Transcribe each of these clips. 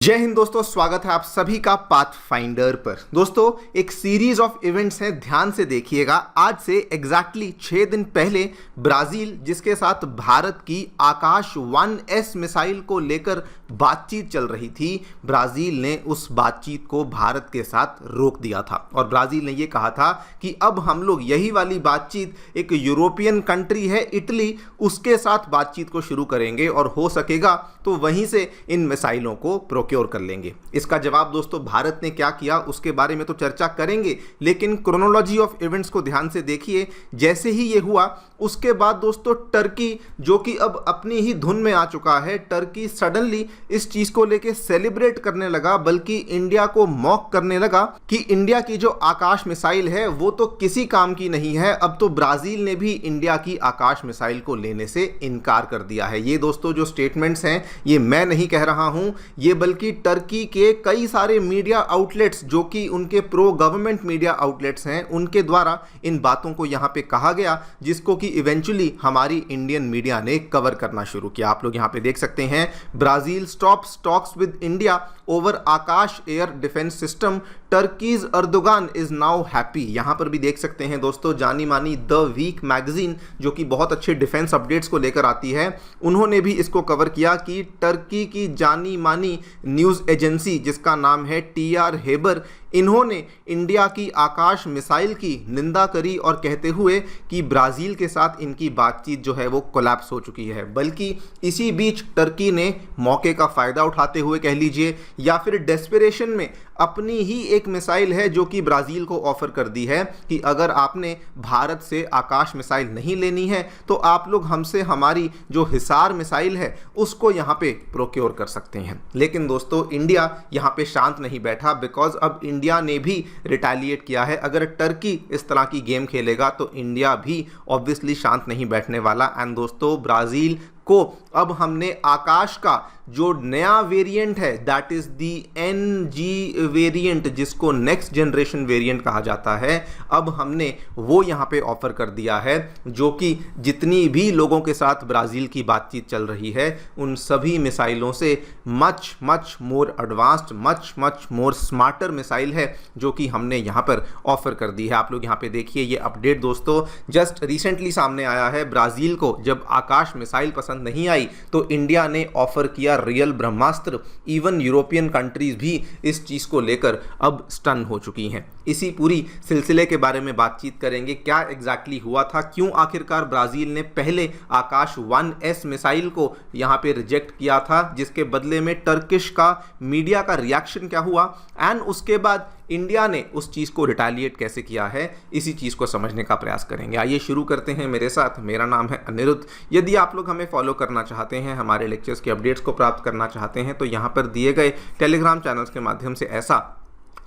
जय हिंद दोस्तों, स्वागत है आप सभी का पाथफाइंडर पर। दोस्तों, एक सीरीज ऑफ इवेंट्स हैं, ध्यान से देखिएगा। आज से एग्जैक्टली 6 दिन पहले ब्राजील, जिसके साथ भारत की आकाश 1S मिसाइल को लेकर बातचीत चल रही थी, ब्राजील ने उस बातचीत को भारत के साथ रोक दिया था और ब्राजील ने यह कहा था कि अब हम लोग यही वाली बातचीत एक यूरोपियन कंट्री है इटली, उसके साथ बातचीत को शुरू करेंगे और हो सकेगा तो वहीं से इन मिसाइलों को प्रोक्योर कर लेंगे। इसका जवाब दोस्तों भारत ने क्या किया उसके बारे में तो चर्चा करेंगे, लेकिन क्रोनोलॉजी ऑफ इवेंट्स को ध्यान से देखिए। जैसे ही ये हुआ उसके बाद दोस्तों टर्की, जो कि अब अपनी ही धुन में आ चुका है, टर्की सडनली इस चीज को लेके सेलिब्रेट करने लगा, बल्कि इंडिया को मॉक करने लगा कि इंडिया की जो आकाश मिसाइल है वो तो किसी काम की नहीं है। अब तो ब्राजील ने भी इंडिया की आकाश मिसाइल को लेने से इनकार कर दिया है। ये दोस्तों जो स्टेटमेंट्स हैं ये मैं नहीं कह रहा हूं, ये बल्कि टर्की के कई सारे मीडिया आउटलेट्स जो कि उनके प्रो गवर्नमेंट मीडिया आउटलेट्स हैं, उनके द्वारा इन बातों को यहां पे कहा गया, जिसको कि इवेंचुअली हमारी इंडियन मीडिया ने कवर करना शुरू किया। आप लोग यहां पे देख सकते हैं, Brazil stops talks with India over Akash air defence system, Turkey's Erdogan is now happy. यहां पर भी देख सकते हैं दोस्तों, जानी मानी द वीक मैगजीन, जो कि बहुत अच्छे डिफेंस अपडेट्स को लेकर आती है, उन्होंने भी इसको कवर किया कि टर्की की जानी मानी न्यूज़ एजेंसी जिसका नाम है TR हेबर, इन्होंने इंडिया की आकाश मिसाइल की निंदा करी और कहते हुए कि ब्राजील के साथ इनकी बातचीत जो है वो कोलैप्स हो चुकी है। बल्कि इसी बीच टर्की ने मौके का फ़ायदा उठाते हुए कह लीजिए या फिर डेस्परेशन में अपनी ही एक मिसाइल है जो कि ब्राज़ील को ऑफर कर दी है कि अगर आपने भारत से आकाश मिसाइल नहीं लेनी है तो आप लोग हमसे हमारी जो हिसार मिसाइल है उसको यहाँ पे प्रोक्योर कर सकते हैं। लेकिन दोस्तों इंडिया यहाँ पे शांत नहीं बैठा, बिकॉज अब इंडिया ने भी रिटेलिएट किया है। अगर टर्की इस तरह की गेम खेलेगा तो इंडिया भी ऑब्वियसली शांत नहीं बैठने वाला। एंड दोस्तों ब्राज़ील को अब हमने आकाश का जो नया वेरिएंट है, that is the NG variant, जिसको नेक्स्ट जनरेशन वेरिएंट कहा जाता है, अब हमने वो यहाँ पे ऑफर कर दिया है, जो कि जितनी भी लोगों के साथ ब्राज़ील की बातचीत चल रही है उन सभी मिसाइलों से much much more advanced, much more smarter missile है जो कि हमने यहाँ पर ऑफर कर दी है। आप लोग यहाँ पे देखिए, ये अपडेट दोस्तों जस्ट रिसेंटली सामने आया है। ब्राज़ील को जब आकाश मिसाइल पसंद नहीं आई तो इंडिया ने ऑफर किया रियल ब्रह्मास्त्र। इवन यूरोपियन कंट्रीज भी इस चीज को लेकर अब स्टन हो चुकी हैं। इसी पूरी सिलसिले के बारे में बातचीत करेंगे, क्या एग्जैक्टली हुआ था, क्यों आखिरकार ब्राजील ने पहले आकाश 1S मिसाइल को यहां पे रिजेक्ट किया था, जिसके बदले में टर्किश का मीडिया का रिएक्शन क्या हुआ, एंड उसके बाद इंडिया ने उस चीज़ को रिटेलिएट कैसे किया है, इसी चीज़ को समझने का प्रयास करेंगे। आइए शुरू करते हैं मेरे साथ। मेरा नाम है अनिरुद्ध। यदि आप लोग हमें फॉलो करना चाहते हैं, हमारे लेक्चर्स के अपडेट्स को प्राप्त करना चाहते हैं, तो यहाँ पर दिए गए टेलीग्राम चैनल्स के माध्यम से ऐसा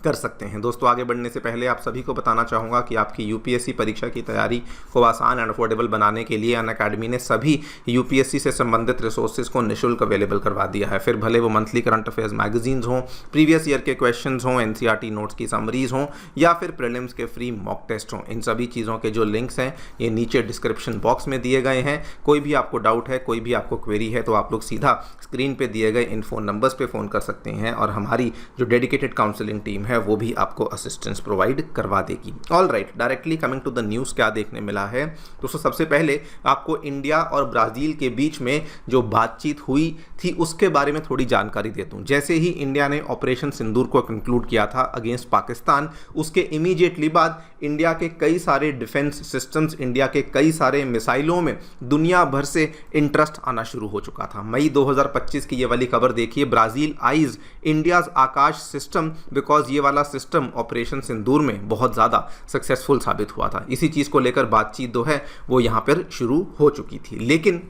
कर सकते हैं। दोस्तों आगे बढ़ने से पहले आप सभी को बताना चाहूँगा कि आपकी UPSC परीक्षा की तैयारी को आसान एंड अफोर्डेबल बनाने के लिए अनअकैडमी ने सभी UPSC से संबंधित रिसोर्सेज को निःशुल्क अवेलेबल करवा दिया है। फिर भले वो मंथली करंट अफेयर्स मैगजीन्स हों, प्रीवियस ईयर के क्वेश्चंस हों, NCERT नोट्स की समरीज हों, या फिर प्रीलिम्स के फ्री मॉक टेस्ट हों, इन सभी चीज़ों के जो लिंक्स हैं ये नीचे डिस्क्रिप्शन बॉक्स में दिए गए हैं। कोई भी आपको डाउट है, कोई भी आपको क्वेरी है, तो आप लोग सीधा स्क्रीन पर दिए गए इन फ़ोन नंबर्स पर फ़ोन कर सकते हैं और हमारी जो डेडिकेटेड काउंसलिंग टीम है वो भी आपको असिस्टेंस प्रोवाइड करवा देगी। All right, directly coming to the news, क्या देखने मिला है दोस्तों। सबसे पहले आपको इंडिया और ब्राज़ील के बीच में जो बातचीत हुई थी उसके बारे में थोड़ी जानकारी देता हूँ। जैसे ही इंडिया ने ऑपरेशन सिंदूर को कंक्लूड किया था अगेंस्ट पाकिस्तान, उसके इमीडिएटली बाद इंडिया के कई सारे डिफेंस सिस्टम्स, इंडिया के कई सारे मिसाइलों में दुनिया भर से इंटरेस्ट आना शुरू हो चुका था। मई 2025 की ये वाली खबर देखिए, Brazil eyes India's Akash system because ये वाला सिस्टम ऑपरेशन सिंदूर में बहुत ज़्यादा सक्सेसफुल साबित हुआ था। इसी चीज़ को लेकर बातचीत जो है वो यहाँ पर शुरू हो चुकी थी, लेकिन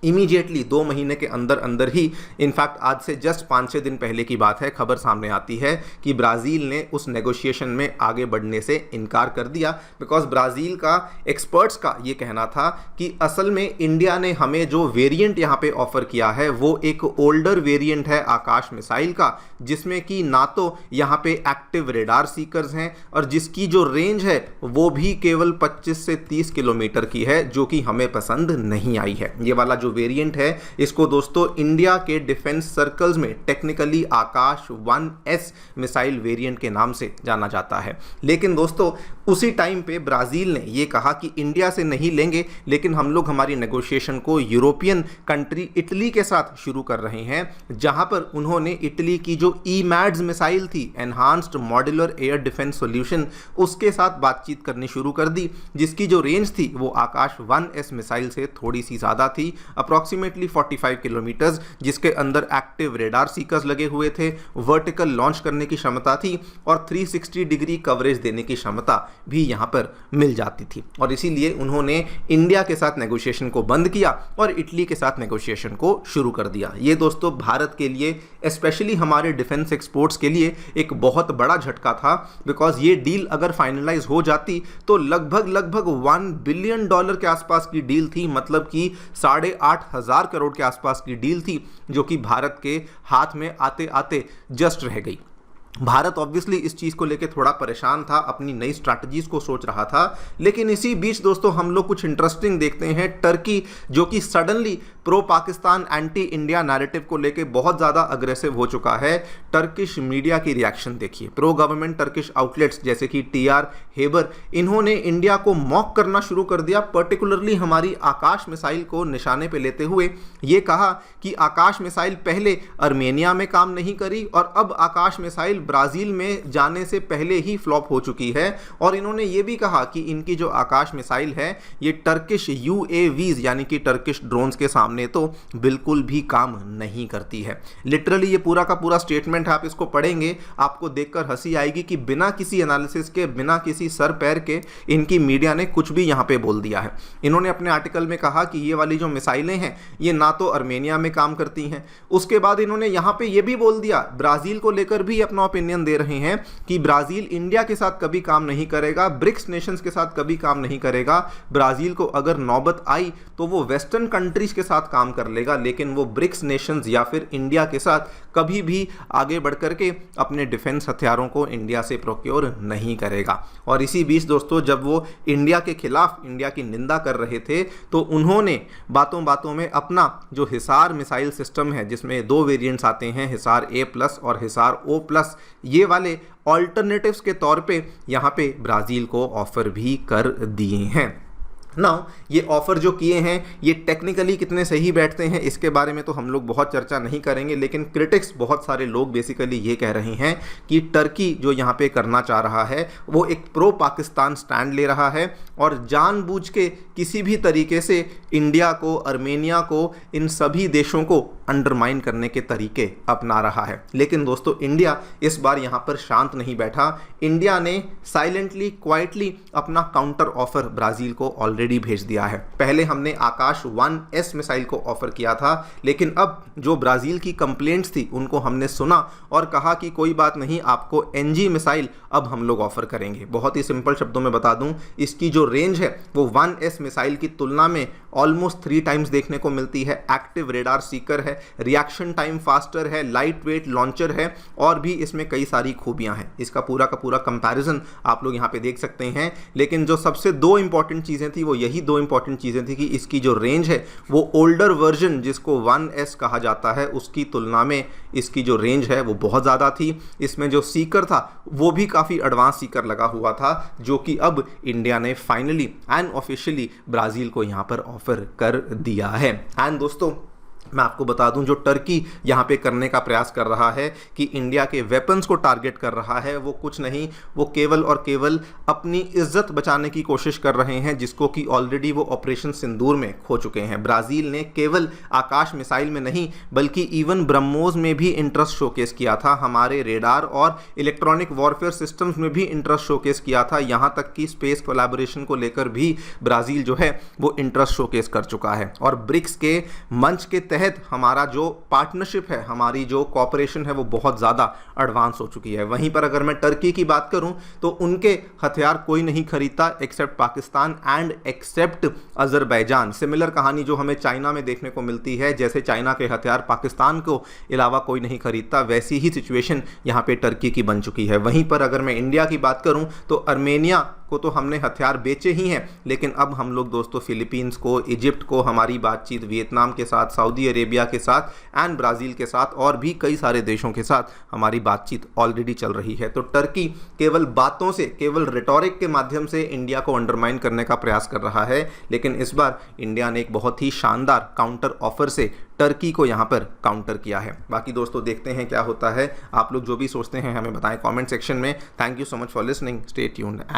इमीडिएटली 2 महीने के अंदर अंदर ही, इनफैक्ट आज से जस्ट 5-6 दिन पहले की बात है, खबर सामने आती है कि ब्राज़ील ने उस नेगोशिएशन में आगे बढ़ने से इनकार कर दिया। बिकॉज ब्राज़ील का एक्सपर्ट्स का ये कहना था कि असल में इंडिया ने हमें जो वेरिएंट यहाँ पे ऑफर किया है वो एक ओल्डर वेरिएंट है आकाश मिसाइल का, जिसमें कि ना तो यहाँ पे एक्टिव रेडार सीकर्स हैं और जिसकी जो रेंज है वो भी केवल 25 से 30 किलोमीटर की है, जो कि हमें पसंद नहीं आई है। ये वाला जो वेरिएंट है इसको दोस्तों इंडिया के डिफेंस सर्कल्स में टेक्निकली आकाश 1S मिसाइल वेरिएंट के नाम से जाना जाता है। लेकिन दोस्तों उसी टाइम पे ब्राज़ील ने ये कहा कि इंडिया से नहीं लेंगे, लेकिन हम लोग हमारी नेगोशिएशन को यूरोपियन कंट्री इटली के साथ शुरू कर रहे हैं, जहां पर उन्होंने इटली की जो ईमैड्स मिसाइल थी, enhanced modular air defence solution, उसके साथ बातचीत करनी शुरू कर दी, जिसकी जो रेंज थी वो आकाश 1S मिसाइल से थोड़ी सी ज़्यादा थी, अप्रॉक्सीमेटली 45 किलोमीटर्स, जिसके अंदर एक्टिव रेडार सीकर्स लगे हुए थे, वर्टिकल लॉन्च करने की क्षमता थी और 360 डिग्री कवरेज देने की क्षमता भी यहां पर मिल जाती थी। और इसीलिए उन्होंने इंडिया के साथ नेगोशिएशन को बंद किया और इटली के साथ नेगोशिएशन को शुरू कर दिया। ये दोस्तों भारत के लिए, स्पेशली हमारे डिफेंस एक्सपोर्ट्स के लिए एक बहुत बड़ा झटका था, बिकॉज ये डील अगर फाइनलाइज हो जाती तो लगभग $1 बिलियन के आसपास की डील थी, मतलब कि 8,500 करोड़ के आसपास की डील थी, जो कि भारत के हाथ में आते आते जस्ट रह गई। भारत ऑब्वियसली इस चीज़ को लेकर थोड़ा परेशान था, अपनी नई स्ट्रैटेजीज को सोच रहा था। लेकिन इसी बीच दोस्तों हम लोग कुछ इंटरेस्टिंग देखते हैं। टर्की जो कि suddenly pro Pakistan anti India narrative को लेकर बहुत ज़्यादा अग्रेसिव हो चुका है। टर्किश मीडिया की रिएक्शन देखिए। प्रो गवर्नमेंट टर्किश आउटलेट्स जैसे कि TR हेबर, इन्होंने इंडिया को मॉक करना शुरू कर दिया, पर्टिकुलरली हमारी आकाश मिसाइल को निशाने पर लेते हुए ये कहा कि आकाश मिसाइल पहले अर्मेनिया में काम नहीं करी और अब आकाश मिसाइल ब्राजील में जाने से पहले ही फ्लॉप हो चुकी है। और इन्होंने ये भी कहा कि इनकी जो आकाश मिसाइल है ये टर्किश UAVs यानी कि टर्किश ड्रोन्स के सामने तो बिल्कुल भी काम नहीं करती है। लिटरली ये पूरा का पूरा स्टेटमेंट है, आप इसको पढ़ेंगे आपको देखकर हंसी आएगी कि बिना किसी एनालिसिस के, बिना किसी सर पैर के इनकी मीडिया ने कुछ भी यहाँ पे बोल दिया है। इन्होंने अपने आर्टिकल में कहा कि ये वाली जो मिसाइलें हैं ये ना तो अर्मेनिया में काम करती हैं। उसके बाद इन्होंने यहाँ पे ये भी बोल दिया, ब्राजील को लेकर भी अपना ओपिनियन दे रहे हैं कि ब्राजील इंडिया के साथ कभी काम नहीं करेगा, ब्रिक्स नेशंस के साथ कभी काम नहीं करेगा। ब्राजील को अगर नौबत आई तो वो वेस्टर्न कंट्रीज के साथ काम कर लेगा, लेकिन वो ब्रिक्स नेशंस या फिर इंडिया के साथ कभी भी आगे बढ़ करके अपने डिफेंस हथियारों को इंडिया से प्रोक्योर नहीं करेगा। और इसी बीच दोस्तों जब वो इंडिया के खिलाफ, इंडिया की निंदा कर रहे थे, तो उन्होंने बातों बातों में अपना जो हिसार मिसाइल सिस्टम है, जिसमें 2 वेरिएंट्स आते हैं, हिसार A+ और हिसार O+, ये वाले ऑल्टरनेटिव्स के तौर पे यहाँ पे ब्राज़ील को ऑफर भी कर दिए हैं। नाउ ये ऑफ़र जो किए हैं ये टेक्निकली कितने सही बैठते हैं इसके बारे में तो हम लोग बहुत चर्चा नहीं करेंगे, लेकिन क्रिटिक्स बहुत सारे लोग बेसिकली ये कह रहे हैं कि टर्की जो यहाँ पे करना चाह रहा है वो एक प्रो पाकिस्तान स्टैंड ले रहा है और जानबूझ के किसी भी तरीके से इंडिया को, अर्मेनिया को, इन सभी देशों को अंडरमाइन करने के तरीके अपना रहा है। लेकिन दोस्तों इंडिया इस बार यहाँ पर शांत नहीं बैठा। इंडिया ने साइलेंटली, क्वाइटली अपना काउंटर ऑफर ब्राज़ील को ऑलरेडी भेज दिया है। पहले हमने आकाश 1S मिसाइल को ऑफर किया था, लेकिन अब जो ब्राज़ील की कंप्लेंट्स थी उनको हमने सुना और कहा कि कोई बात नहीं, आपको NG मिसाइल अब हम लोग ऑफर करेंगे। बहुत ही सिंपल शब्दों में बता दूं, इसकी जो रेंज है वो 1S मिसाइल की तुलना में ऑलमोस्ट 3 टाइम्स देखने को मिलती है। एक्टिव रेडार सीकर है, रिएक्शन टाइम फास्टर है, लाइट वेट लॉन्चर है और भी इसमें कई सारी खूबियां हैं। इसका पूरा का पूरा कंपैरिजन आप लोग यहाँ पे देख सकते हैं। लेकिन जो सबसे 2 इंपॉर्टेंट चीज़ें थी वो यही 2 इंपॉर्टेंट चीज़ें थी कि इसकी जो रेंज है वो ओल्डर वर्जन जिसको 1S कहा जाता है उसकी तुलना में इसकी जो रेंज है वो बहुत ज़्यादा थी। इसमें जो सीकर था वो भी काफ़ी एडवांस सीकर लगा हुआ था, जो कि अब इंडिया ने फाइनली एंड ऑफिशियली ब्राज़ील को यहाँ पर ऑफर कर दिया है। एंड दोस्तों मैं आपको बता दूं, जो टर्की यहाँ पे करने का प्रयास कर रहा है कि इंडिया के वेपन्स को टारगेट कर रहा है, वो कुछ नहीं, वो केवल और केवल अपनी इज्जत बचाने की कोशिश कर रहे हैं, जिसको कि ऑलरेडी वो ऑपरेशन सिंदूर में खो चुके हैं। ब्राज़ील ने केवल आकाश मिसाइल में नहीं बल्कि इवन ब्रह्मोस में भी इंटरेस्ट शोकेस किया था, हमारे रेडार और इलेक्ट्रॉनिक वॉरफेयर सिस्टम्स में भी इंटरेस्ट शोकेस किया था, यहाँ तक कि स्पेस कोलैबोरेशन को लेकर भी ब्राज़ील जो है वो इंटरेस्ट शोकेस कर चुका है। और ब्रिक्स के मंच के तहत हमारा जो पार्टनरशिप है, हमारी जो कॉपरेशन है वो बहुत ज़्यादा एडवांस हो चुकी है। वहीं पर अगर मैं टर्की की बात करूं तो उनके हथियार कोई नहीं खरीदता except Pakistan and except Azerbaijan. Similar कहानी जो हमें चाइना में देखने को मिलती है, जैसे चाइना के हथियार पाकिस्तान को अलावा कोई नहीं खरीदता, वैसी ही सिचुएशन यहाँ पे टर्की की बन चुकी है। वहीं पर अगर मैं इंडिया की बात करूँ तो अर्मेनिया को तो हमने हथियार बेचे ही हैं, लेकिन अब हम लोग दोस्तों फिलीपींस को, इजिप्ट को, हमारी बातचीत वियतनाम के साथ, सऊदी अरेबिया के साथ एंड ब्राज़ील के साथ और भी कई सारे देशों के साथ हमारी बातचीत ऑलरेडी चल रही है। तो टर्की केवल बातों से, केवल रिटॉरिक के माध्यम से इंडिया को अंडरमाइन करने का प्रयास कर रहा है, लेकिन इस बार इंडिया ने एक बहुत ही शानदार काउंटर ऑफर से टर्की को यहाँ पर काउंटर किया है। बाकी दोस्तों देखते हैं क्या होता है। आप लोग जो भी सोचते हैं हमें बताएं कमेंट सेक्शन में। Thank you so much for listening, stay tuned and